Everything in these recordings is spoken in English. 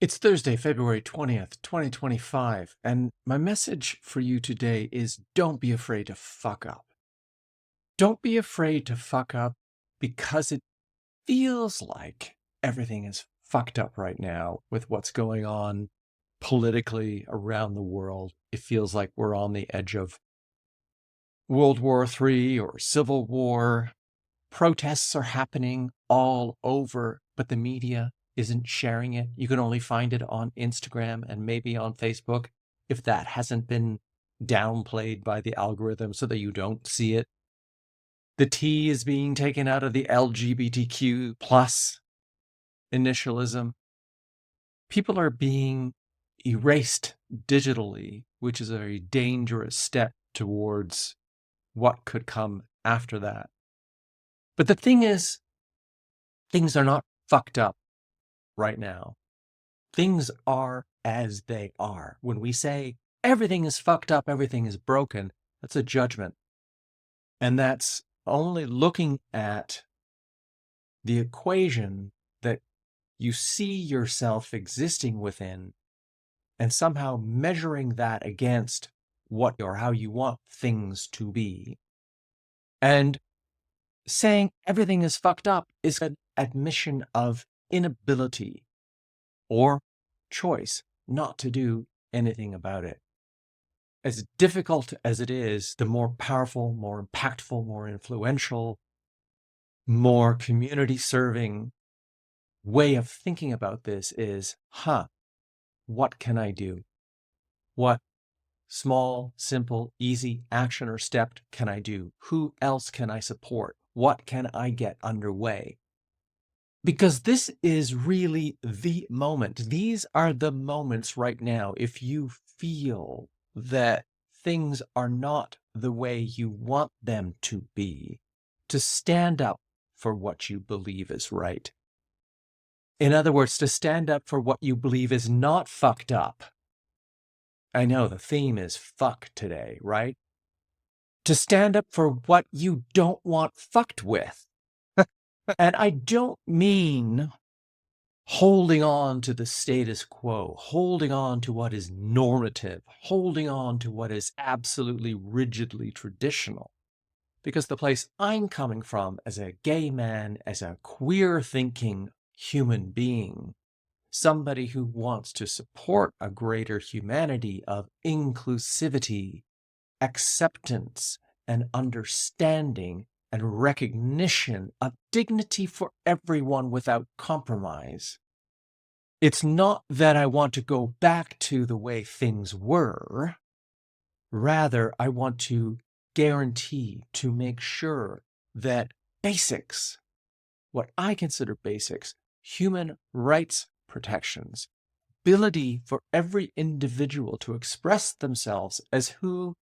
It's Thursday, February 20th, 2025, and my message for you today is don't be afraid to fuck up. Don't be afraid to fuck up because it feels like everything is fucked up right now with what's going on politically around the world. It feels like we're on the edge of World War III or Civil War. Protests are happening all over, but the media isn't sharing it. You can only find it on Instagram and maybe on Facebook if that hasn't been downplayed by the algorithm so that you don't see it. The T is being taken out of the LGBTQ plus initialism. People are being erased digitally, which is a very dangerous step towards what could come after that. But the thing is, things are not fucked up right now. Things are as they are. When we say everything is fucked up, everything is broken, that's a judgment. And that's only looking at the equation that you see yourself existing within and somehow measuring that against what or how you want things to be. And saying everything is fucked up is an admission of inability or choice not to do anything about it. As difficult as it is, the more powerful, more impactful, more influential, more community serving way of thinking about this is, what can I do? What small, simple, easy action or step can I do? Who else can I support? What can I get underway? Because this is really the moment. These are the moments right now. If you feel that things are not the way you want them to be, to stand up for what you believe is right. In other words, to stand up for what you believe is not fucked up. I know the theme is fuck today, right? To stand up for what you don't want fucked with. And I don't mean holding on to the status quo, holding on to what is normative, holding on to what is absolutely rigidly traditional. Because the place I'm coming from as a gay man, as a queer thinking human being, somebody who wants to support a greater humanity of inclusivity, acceptance, and understanding and recognition of dignity for everyone without compromise. It's not that I want to go back to the way things were. Rather, I want to guarantee, to make sure that basics, what I consider basics, human rights protections, ability for every individual to express themselves as who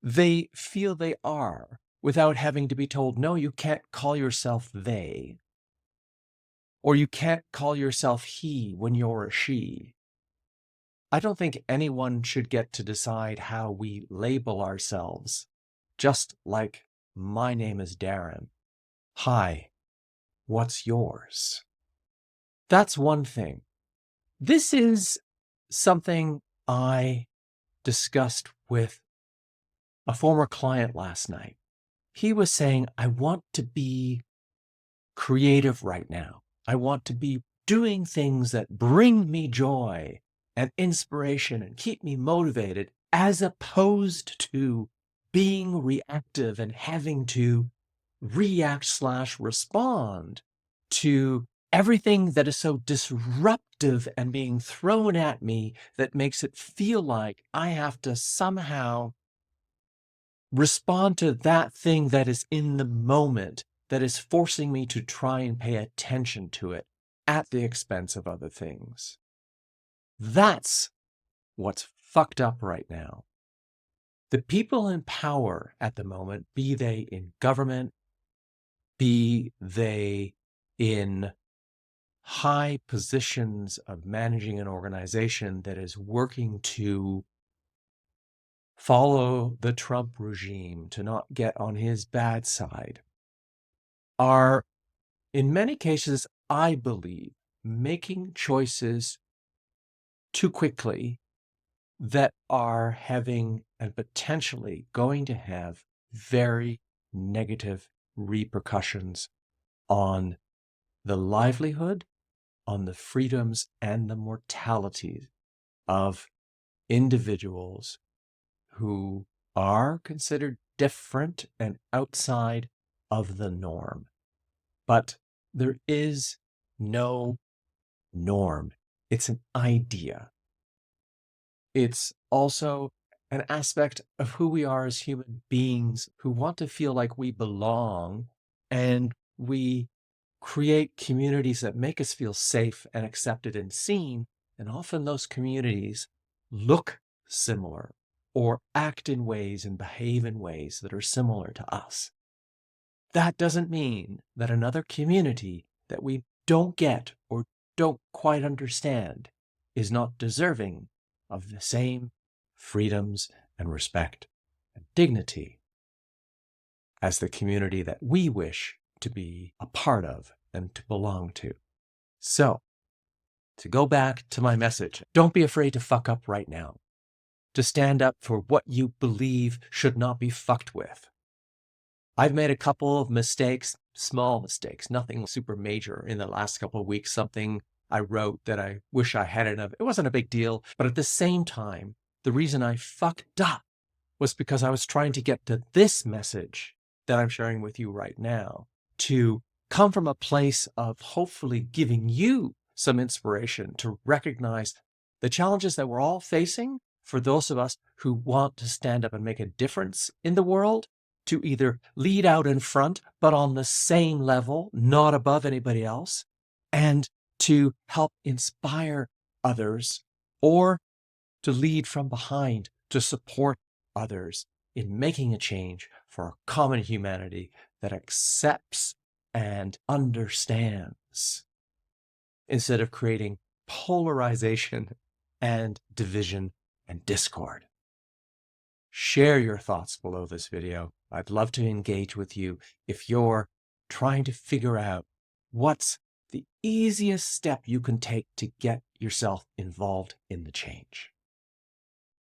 they feel they are without having to be told, no, you can't call yourself they, or you can't call yourself he when you're a she. I don't think anyone should get to decide how we label ourselves, just like my name is Darren. Hi, what's yours? That's one thing. This is something I discussed with a former client last night. He was saying, I want to be creative right now. I want to be doing things that bring me joy and inspiration and keep me motivated, as opposed to being reactive and having to react/respond to everything that is so disruptive and being thrown at me that makes it feel like I have to somehow respond to that thing that is in the moment, that is forcing me to try and pay attention to it at the expense of other things. That's what's fucked up right now. The people in power at the moment, be they in government, be they in high positions of managing an organization that is working to follow the Trump regime, to not get on his bad side, are, in many cases, I believe, making choices too quickly that are having and potentially going to have very negative repercussions on the livelihood, on the freedoms, and the mortality of individuals who are considered different and outside of the norm. But there is no norm. It's an idea. It's also an aspect of who we are as human beings who want to feel like we belong, and we create communities that make us feel safe and accepted and seen. And often those communities look similar or act in ways and behave in ways that are similar to us. That doesn't mean that another community that we don't get or don't quite understand is not deserving of the same freedoms and respect and dignity as the community that we wish to be a part of and to belong to. So, to go back to my message, don't be afraid to fuck up right now. To stand up for what you believe should not be fucked with. I've made a couple of mistakes, small mistakes, nothing super major in the last couple of weeks, something I wrote that I wish I hadn't have. It wasn't a big deal, but at the same time, the reason I fucked up was because I was trying to get to this message that I'm sharing with you right now, to come from a place of hopefully giving you some inspiration to recognize the challenges that we're all facing for those of us who want to stand up and make a difference in the world, to either lead out in front, but on the same level, not above anybody else, and to help inspire others, or to lead from behind, to support others in making a change for a common humanity that accepts and understands, instead of creating polarization and division and discord. Share your thoughts below this video. I'd love to engage with you if you're trying to figure out what's the easiest step you can take to get yourself involved in the change.